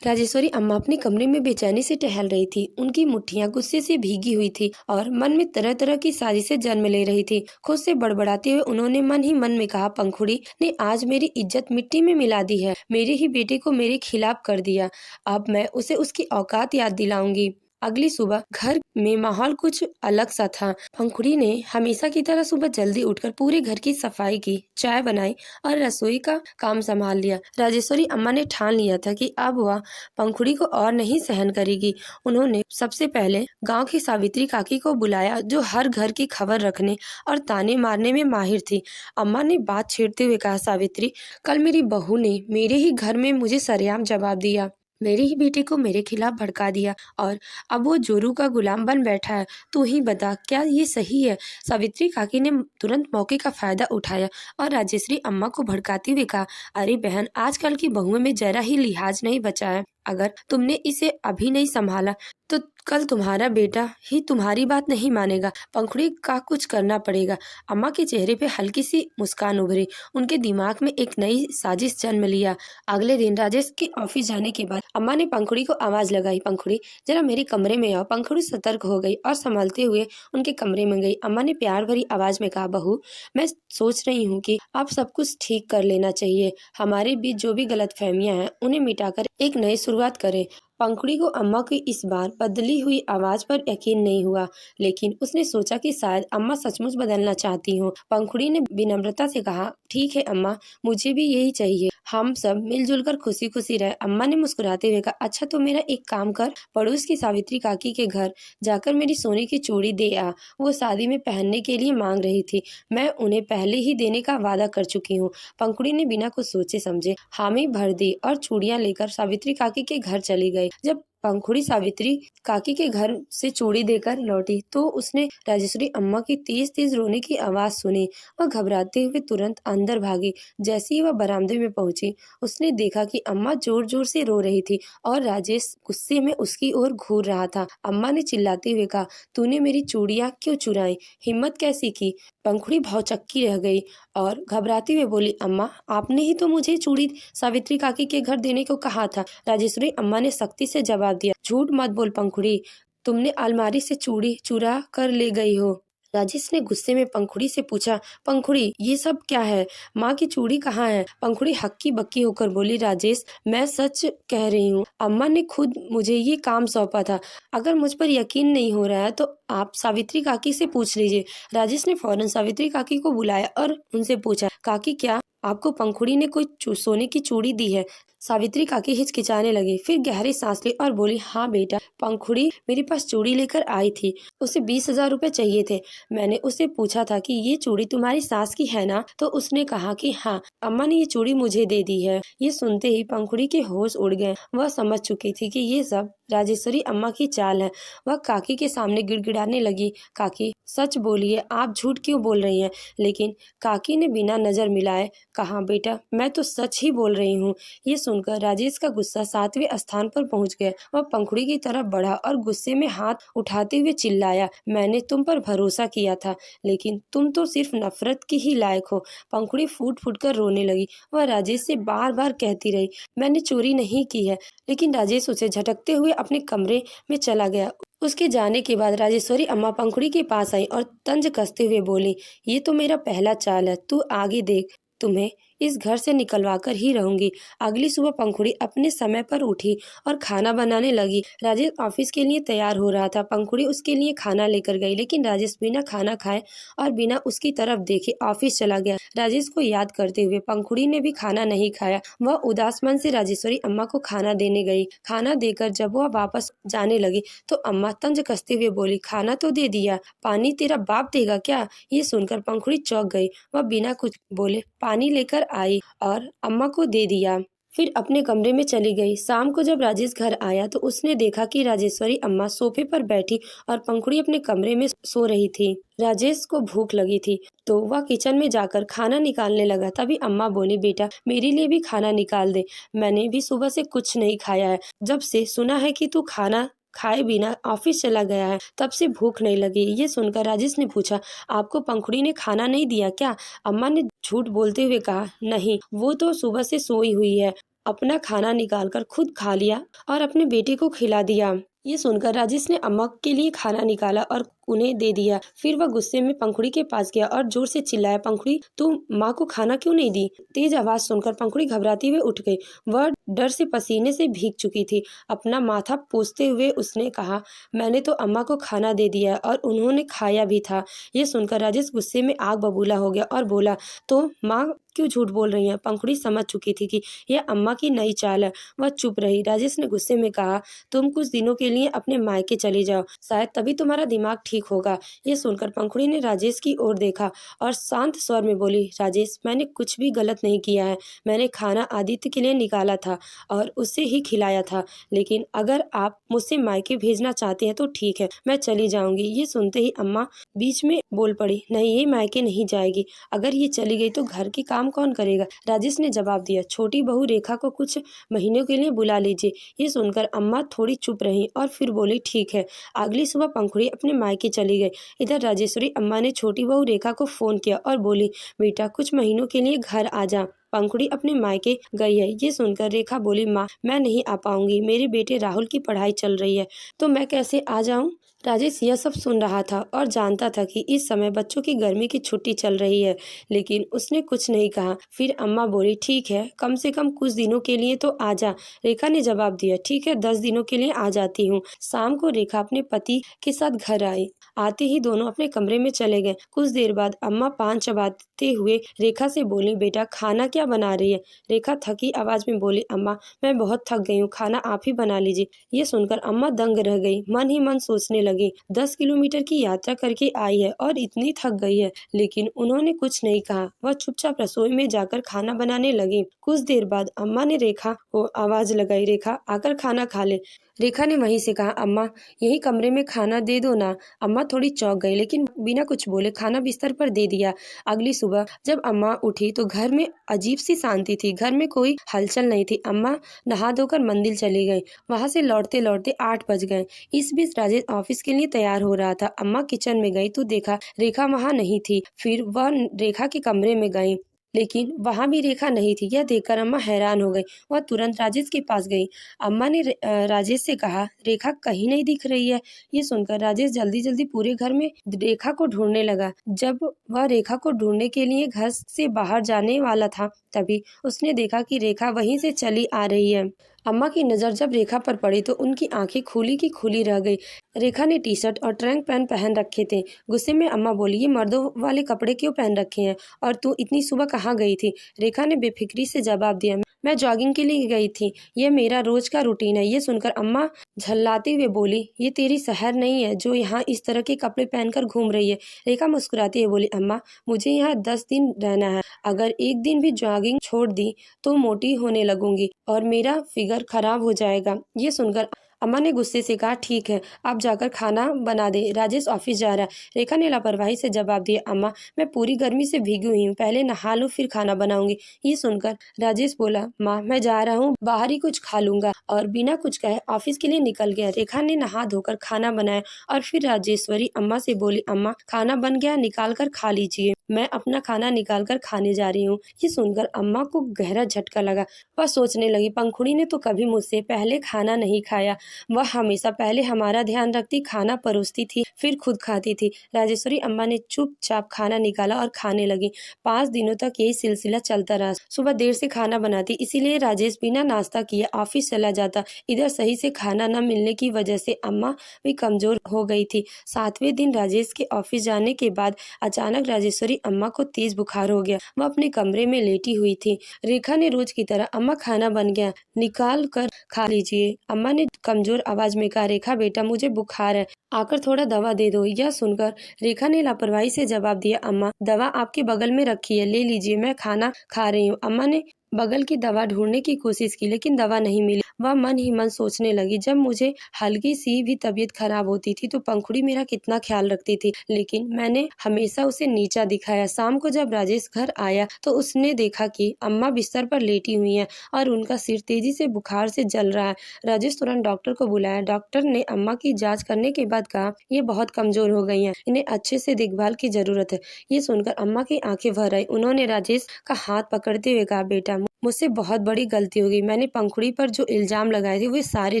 राजेश्वरी अम्मा अपने कमरे में बेचैनी से टहल रही थी। उनकी मुट्ठियां गुस्से से भीगी हुई थी और मन में तरह तरह की साजिशें जन्म ले रही थी। खुद से बड़बड़ाते हुए उन्होंने मन ही मन में कहा, पंखुड़ी ने आज मेरी इज्जत मिट्टी में मिला दी है। मेरे ही बेटे को मेरे खिलाफ कर दिया। अब मैं उसे उसकी औकात याद दिलाऊंगी। अगली सुबह घर में माहौल कुछ अलग सा था। पंखुड़ी ने हमेशा की तरह सुबह जल्दी उठकर पूरे घर की सफाई की, चाय बनाई और रसोई का काम संभाल लिया। राजेश्वरी अम्मा ने ठान लिया था कि अब वह पंखुड़ी को और नहीं सहन करेगी। उन्होंने सबसे पहले गांव की सावित्री काकी को बुलाया, जो हर घर की खबर रखने और ताने मारने में माहिर थी। अम्मा ने बात छेड़ते हुए कहा, सावित्री, कल मेरी बहू ने मेरे ही घर में मुझे सरेआम जवाब दिया। मेरे ही बेटे को मेरे खिलाफ भड़का दिया और अब वो जोरू का गुलाम बन बैठा है। तू ही बता, क्या ये सही है? सावित्री काकी ने तुरंत मौके का फायदा उठाया और राजेश्वरी अम्मा को भड़काते हुए कहा, अरे बहन, आजकल की बहुओं में जरा ही लिहाज नहीं बचा है। अगर तुमने इसे अभी नहीं संभाला तो कल तुम्हारा बेटा ही तुम्हारी बात नहीं मानेगा। पंखुड़ी का कुछ करना पड़ेगा। अम्मा के चेहरे पे हल्की सी मुस्कान उभरी। उनके दिमाग में एक नई साजिश जन्म लिया। अगले दिन राजेश के ऑफिस जाने के बाद अम्मा ने पंखुड़ी को आवाज लगाई, पंखुड़ी जरा मेरे कमरे में आओ। पंखुड़ी सतर्क हो गई और संभलते हुए उनके कमरे में गई। अम्मा ने प्यार भरी आवाज में कहा, बहू, मैं सोच रही हूँ कि आप सब कुछ ठीक कर लेना चाहिए। हमारे बीच जो भी गलतफहमियां हैं उन्हें मिटाकर एक नई शुरुआत करें। पंखुड़ी को अम्मा की इस बार बदली हुई आवाज पर यकीन नहीं हुआ, लेकिन उसने सोचा कि शायद अम्मा सचमुच बदलना चाहती हो। पंखुड़ी ने विनम्रता से कहा, ठीक है अम्मा, मुझे भी यही चाहिए। हम सब मिलजुल कर खुशी खुशी रहे। अम्मा ने मुस्कुराते हुए कहा, अच्छा तो मेरा एक काम कर, पड़ोस की सावित्री काकी के घर जाकर मेरी सोने की चूड़ी दे आ। वो शादी में पहनने के लिए मांग रही थी। मैं उन्हें पहले ही देने का वादा कर चुकी हूँ। पंखुड़ी ने बिना कुछ सोचे समझे हामी भर दी और चूड़ियां लेकर सावित्री काकी के घर चली गई। जब पंखुड़ी सावित्री काकी के घर से चूड़ी देकर लौटी तो उसने राजेश्वरी अम्मा की तेज तेज रोने की आवाज सुनी। वह घबराते हुए तुरंत अंदर भागी। जैसे ही वह बरामदे में पहुंची, उसने देखा कि अम्मा जोर जोर से रो रही थी और राजेश गुस्से में उसकी ओर घूर रहा था। अम्मा ने चिल्लाते हुए कहा, तूने मेरी चूड़ियां क्यों चुराई? हिम्मत कैसी की? पंखुड़ी भौचक्की रह गई और घबराते हुए बोली, अम्मा, आपने ही तो मुझे चूड़ी सावित्री काकी के घर देने को कहा था। राजेश्वरी अम्मा ने सख्ती से जवाब दिया, झूठ मत बोल पंखुड़ी, तुमने अलमारी से चूड़ी चुरा कर ले गई हो। राजेश ने गुस्से में पंखुड़ी से पूछा, पंखुड़ी ये सब क्या है? माँ की चूड़ी कहाँ है? पंखुड़ी हक्की बक्की होकर बोली, राजेश, मैं सच कह रही हूँ। अम्मा ने खुद मुझे ये काम सौंपा था। अगर मुझ पर यकीन नहीं हो रहा है तो आप सावित्री काकी से पूछ लीजिए। राजेश ने फौरन सावित्री काकी को बुलाया और उनसे पूछा, काकी, क्या आपको पंखुड़ी ने कोई सोने की चूड़ी दी है? सावित्री काकी हिचकिचाने लगी, फिर गहरी सांस ली और बोली, हाँ बेटा, पंखुड़ी मेरे पास चूड़ी लेकर आई थी। उसे 20,000 रुपए चाहिए थे। मैंने उससे पूछा था कि ये चूड़ी तुम्हारी सास की है ना, तो उसने कहा कि हाँ। अम्मा ने ये चूड़ी मुझे दे दी है। ये सुनते ही पंखुड़ी के होश उड़ गए। वह समझ चुकी थी कि ये सब राजेश्वरी अम्मा की चाल है। वह काकी के सामने गिड़गिड़ाने लगी, काकी सच बोलिए, आप झूठ क्यों बोल रही हैं? लेकिन काकी ने बिना नजर मिलाए कहा, बेटा मैं तो सच ही बोल रही हूँ। ये सुनकर राजेश का गुस्सा 7वें स्थान पर पहुंच गया। वह पंखुड़ी की तरफ बढ़ा और गुस्से में हाथ उठाते हुए चिल्लाया, मैंने तुम पर भरोसा किया था, लेकिन तुम तो सिर्फ नफरत की ही लायक हो। पंखुड़ी फूट फूट कर रोने लगी। वह राजेश से बार बार कहती रही, मैंने चोरी नहीं की है। लेकिन राजेश उसे झटकते हुए अपने कमरे में चला गया। उसके जाने के बाद राजेश्वरी अम्मा पंखुड़ी के पास आई और तंज कसते हुए बोली, ये तो मेरा पहला चाल है, तू आगे देख, तुम्हें इस घर से निकलवा कर ही रहूंगी। अगली सुबह पंखुड़ी अपने समय पर उठी और खाना बनाने लगी। राजेश ऑफिस के लिए तैयार हो रहा था। पंखुड़ी उसके लिए खाना लेकर गई, लेकिन राजेश बिना खाना खाए और बिना उसकी तरफ देखे ऑफिस चला गया। राजेश को याद करते हुए पंखुड़ी ने भी खाना नहीं खाया। वह उदास मन से राजेश्वरी अम्मा को खाना देने गई। खाना देकर जब वह वापस जाने लगी तो अम्मा तंज कसते हुए बोली, खाना तो दे दिया, पानी तेरा बाप देगा क्या? ये सुनकर पंखुड़ी चौंक गई। वह बिना कुछ बोले पानी लेकर आई और अम्मा को दे दिया। फिर अपने कमरे में चली गई। शाम को जब राजेश घर आया तो उसने देखा कि राजेश्वरी अम्मा सोफे पर बैठी और पंखुड़ी अपने कमरे में सो रही थी। राजेश को भूख लगी थी तो वह किचन में जाकर खाना निकालने लगा। तभी अम्मा बोली, बेटा मेरे लिए भी खाना निकाल दे, मैंने भी सुबह से कुछ नहीं खाया है। जब से सुना है कि तू खाना खाए बिना ऑफिस चला गया है, तब से भूख नहीं लगी। ये सुनकर राजेश ने पूछा, आपको पंखुड़ी ने खाना नहीं दिया क्या? अम्मा ने झूठ बोलते हुए कहा, नहीं, वो तो सुबह से सोई हुई है। अपना खाना निकालकर खुद खा लिया और अपने बेटे को खिला दिया। ये सुनकर राजेश ने अम्मा के लिए खाना निकाला और उन्हें दे दिया। फिर वह गुस्से में पंखुड़ी के पास गया और जोर से चिल्लाया, पंखुड़ी तू माँ को खाना क्यों नहीं दी? तेज आवाज सुनकर पंखुड़ी घबराती हुए उठ गई। वह डर से पसीने से भीग चुकी थी। अपना माथा पोंछते हुए उसने कहा, मैंने तो अम्मा को खाना दे दिया और उन्होंने खाया भी था। ये सुनकर राजेश गुस्से में आग बबूला हो गया और बोला, तो माँ क्यों झूठ बोल रही है? पंखुड़ी समझ चुकी थी कि यह अम्मा की नई चाल है। वह चुप रही। राजेश ने गुस्से में कहा, तुम कुछ दिनों के लिए अपने मायके चले जाओ, शायद तभी तुम्हारा दिमाग ठीक होगा। ये सुनकर पंखुड़ी ने राजेश की ओर देखा और शांत स्वर में बोली, राजेश मैंने कुछ भी गलत नहीं किया है। मैंने खाना आदित्य के लिए निकाला था और उसे ही खिलाया था। लेकिन अगर आप मुझसे मायके भेजना चाहते हैं तो ठीक है, मैं चली जाऊंगी। ये सुनते ही अम्मा बीच में बोल पड़ी, नहीं, ये मायके नहीं जाएगी। अगर ये चली गई तो घर के काम कौन करेगा? राजेश ने जवाब दिया, छोटी बहू रेखा को कुछ महीनों के लिए बुला लीजिए। ये सुनकर अम्मा थोड़ी चुप रही और फिर बोली, ठीक है। अगली सुबह पंखुड़ी अपने मायके चली गई। इधर राजेश्वरी अम्मा ने छोटी बहू रेखा को फोन किया और बोली, बेटा कुछ महीनों के लिए घर आ जा। पंखुड़ी अपने मायके गई है। ये सुनकर रेखा बोली, माँ मैं नहीं आ पाऊंगी, मेरे बेटे राहुल की पढ़ाई चल रही है, तो मैं कैसे आ जाऊं? राजेश यह सब सुन रहा था और जानता था कि इस समय बच्चों की गर्मी की छुट्टी चल रही है, लेकिन उसने कुछ नहीं कहा। फिर अम्मा बोली, ठीक है, कम से कम कुछ दिनों के लिए तो आ जा। रेखा ने जवाब दिया, ठीक है, 10 दिनों के लिए आ जाती हूँ। शाम को रेखा अपने पति के साथ घर आई। आते ही दोनों अपने कमरे में चले गए। कुछ देर बाद अम्मा पान चबाते हुए रेखा से बोली, बेटा खाना क्या बना रही है? रेखा थकी आवाज में बोली, अम्मा मैं बहुत थक गई हूँ, खाना आप ही बना लीजिए। ये सुनकर अम्मा दंग रह गई। मन ही मन सोचने लगी, 10 किलोमीटर की यात्रा करके आई है और इतनी थक गई है, लेकिन उन्होंने कुछ नहीं कहा। वह चुपचाप रसोई में जाकर खाना बनाने लगी। कुछ देर बाद अम्मा ने रेखा को आवाज लगाई, रेखा आकर खाना खा ले। रेखा ने वहीं से कहा, अम्मा यही कमरे में खाना दे दो ना। अम्मा थोड़ी चौंक गई, लेकिन बिना कुछ बोले खाना बिस्तर पर दे दिया। अगली सुबह जब अम्मा उठी तो घर में अजीब सी शांति थी। घर में कोई हलचल नहीं थी। अम्मा नहा धोकर मंदिर चली गई। वहां से लौटते लौटते 8 बज गए। इस बीच राजेश ऑफिस के लिए तैयार हो रहा था। अम्मा किचन में गई तो देखा रेखा वहां नहीं थी। फिर वह रेखा के कमरे में गई, लेकिन वहां भी रेखा नहीं थी। यह देखकर अम्मा हैरान हो गई। वह तुरंत राजेश के पास गई। अम्मा ने राजेश से कहा, रेखा कहीं नहीं दिख रही है। ये सुनकर राजेश जल्दी जल्दी पूरे घर में रेखा को ढूंढने लगा। जब वह रेखा को ढूंढने के लिए घर से बाहर जाने वाला था, तभी उसने देखा कि रेखा वहीं से चली आ रही है। अम्मा की नजर जब रेखा पर पड़ी तो उनकी आंखें खुली की खुली रह गई। रेखा ने टी शर्ट और ट्रैक पैंट पहन रखे थे। गुस्से में अम्मा बोली, ये मर्दों वाले कपड़े क्यों पहन रखे हैं और तू इतनी सुबह कहाँ गई थी? रेखा ने बेफिक्री से जवाब दिया, मैं जॉगिंग के लिए गई थी, ये मेरा रोज का रूटीन है। ये सुनकर अम्मा झल्लाते हुए बोली, ये तेरी शहर नहीं है जो यहाँ इस तरह के कपड़े पहनकर घूम रही है। रेखा मुस्कुराती हुई बोली, अम्मा मुझे यहाँ 10 दिन रहना है, अगर एक दिन भी जॉगिंग छोड़ दी तो मोटी होने लगूंगी और मेरा फिगर खराब हो जाएगा। ये सुनकर अम्मा ने गुस्से से कहा, ठीक है, आप जाकर खाना बना दे, राजेश ऑफिस जा रहा है। रेखा ने लापरवाही से जवाब दिया, अम्मा मैं पूरी गर्मी से भीगी हुई हूँ, पहले नहा लूं फिर खाना बनाऊंगी। ये सुनकर राजेश बोला, माँ मैं जा रहा हूँ, बाहर ही कुछ खा लूंगा, और बिना कुछ कहे ऑफिस के लिए निकल गया। रेखा ने नहा धोकर खाना बनाया और फिर राजेश्वरी अम्मा से बोली, अम्मा खाना बन गया, निकाल कर खा लीजिए, मैं अपना खाना निकाल कर खाने जा रही हूँ। ये सुनकर अम्मा को गहरा झटका लगा। वह सोचने लगी, पंखुड़ी ने तो कभी मुझसे पहले खाना नहीं खाया, वह हमेशा पहले हमारा ध्यान रखती, खाना परोसती थी, फिर खुद खाती थी। राजेश्वरी अम्मा ने चुपचाप खाना निकाला और खाने लगी। 5 दिनों तक यही सिलसिला चलता रहा। सुबह देर से खाना बनाती, इसीलिए राजेश बिना नाश्ता किए ऑफिस चला जाता। इधर सही से खाना न मिलने की वजह से अम्मा भी कमजोर हो गई थी। 7वें दिन राजेश के ऑफिस जाने के बाद अचानक राजेश्वरी अम्मा को तेज बुखार हो गया। वह अपने कमरे में लेटी हुई थी। रेखा ने रोज की तरह, अम्मा खाना बन गया, निकाल कर खा लीजिए। अम्मा ने कमजोर आवाज में कहा, रेखा बेटा मुझे बुखार है, आकर थोड़ा दवा दे दो। यह सुनकर रेखा ने लापरवाही से जवाब दिया, अम्मा दवा आपके बगल में रखी है, ले लीजिए, मैं खाना खा रही हूँ। अम्मा ने बगल की दवा ढूंढने की कोशिश की, लेकिन दवा नहीं मिली। वह मन ही मन सोचने लगी, जब मुझे हल्की सी भी तबीयत खराब होती थी तो पंखुड़ी मेरा कितना ख्याल रखती थी, लेकिन मैंने हमेशा उसे नीचा दिखाया। शाम को जब राजेश घर आया तो उसने देखा कि अम्मा बिस्तर पर लेटी हुई हैं और उनका सिर तेजी से बुखार से जल रहा है। राजेश तुरंत डॉक्टर को बुलाया। डॉक्टर ने अम्मा की जाँच करने के बाद कहा, ये बहुत कमजोर हो गई हैं, इन्हें अच्छे से देखभाल की जरूरत है। ये सुनकर अम्मा की आंखें भर आई। उन्होंने राजेश का हाथ पकड़ते हुए कहा, बेटा मुझसे बहुत बड़ी गलती हो गई। मैंने पंखुड़ी पर जो इल्ज़ाम लगाए थे वे सारे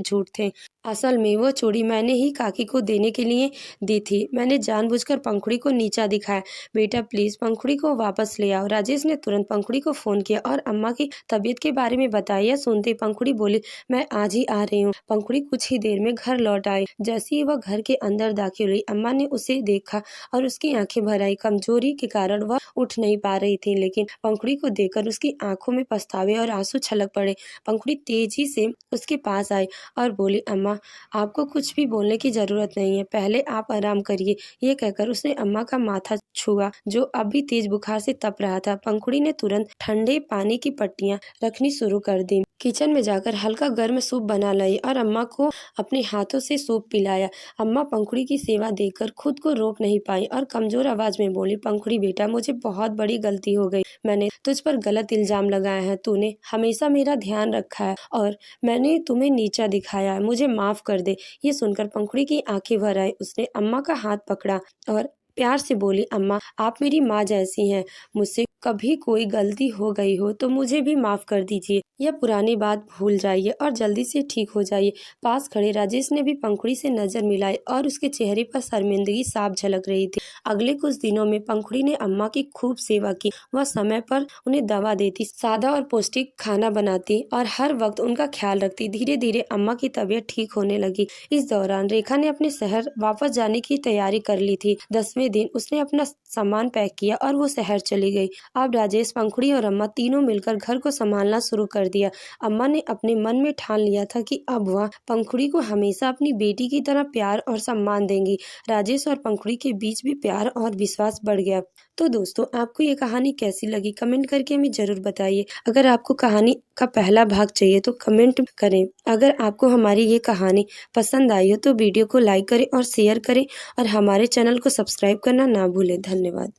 झूठ थे। असल में वो चूड़ी मैंने ही काकी को देने के लिए दी थी। मैंने जानबूझकर पंखुड़ी को नीचा दिखाया। बेटा प्लीज़ पंखुड़ी को वापस ले आओ। राजेश ने तुरंत पंखुड़ी को फ़ोन किया और अम्मा की तबीयत के बारे में बताया। सुनते ही पंखुड़ी बोली, मैं आज ही आ रही हूँ। पंखुड़ी कुछ ही देर में घर लौट आई। जैसे ही वह घर के अंदर दाखिल हुई, अम्मा ने उसे देखा और उसकी आंखें भर आई। कमजोरी के कारण वह उठ नहीं पा रही थी, लेकिन पंखुड़ी को देखकर उसकी आंखों में पछतावे और आंसू छलक पड़े। पंखुड़ी तेजी से उसके पास आई और बोली, अम्मा आपको कुछ भी बोलने की जरूरत नहीं है, पहले आप आराम करिए। ये कहकर उसने अम्मा का माथा छुआ जो अभी तेज बुखार से तप रहा था। पंखुड़ी ने तुरंत ठंडे पानी की पट्टियां रखनी शुरू कर दी। किचन में जाकर हल्का गर्म सूप बना लाई और अम्मा को अपने हाथों से सूप पिलाया। अम्मा पंखुड़ी की सेवा देखकर खुद को रोक नहीं पाई और कमजोर आवाज में बोली, पंखुड़ी बेटा मुझे बहुत बड़ी गलती हो गई। मैंने तुझ पर गलत इल्जाम लगाया है। तूने हमेशा मेरा ध्यान रखा है और मैंने तुम्हें नीचा दिखाया है। मुझे माफ कर दे। ये सुनकर पंखुड़ी की आंखें भर आई। उसने अम्मा का हाथ पकड़ा और प्यार से बोली, अम्मा आप मेरी माँ जैसी हैं। मुझसे कभी कोई गलती हो गई हो तो मुझे भी माफ कर दीजिए। यह पुरानी बात भूल जाइए और जल्दी से ठीक हो जाइए। पास खड़े राजेश ने भी पंखुड़ी से नजर मिलाई और उसके चेहरे पर शर्मिंदगी साफ झलक रही थी। अगले कुछ दिनों में पंखुड़ी ने अम्मा की खूब सेवा की। वह समय पर उन्हें दवा देती, सादा और पौष्टिक खाना बनाती और हर वक्त उनका ख्याल रखती। धीरे धीरे अम्मा की तबीयत ठीक होने लगी। इस दौरान रेखा ने अपने शहर वापस जाने की तैयारी कर ली थी। 10वें दिन उसने अपना सामान पैक किया और वो शहर चली गई। अब राजेश, पंखुड़ी और अम्मा तीनों मिलकर घर को संभालना शुरू कर दिया। अम्मा ने अपने मन में ठान लिया था कि अब वह पंखुड़ी को हमेशा अपनी बेटी की तरह प्यार और सम्मान देंगी। राजेश और पंखुड़ी के बीच भी प्यार और विश्वास बढ़ गया। तो दोस्तों, आपको ये कहानी कैसी लगी कमेंट करके हमें जरूर बताइए। अगर आपको कहानी का पहला भाग चाहिए तो कमेंट करें। अगर आपको हमारी ये कहानी पसंद आई हो तो वीडियो को लाइक करें और शेयर करें और हमारे चैनल को सब्सक्राइब करना ना भूलें। धन्यवाद।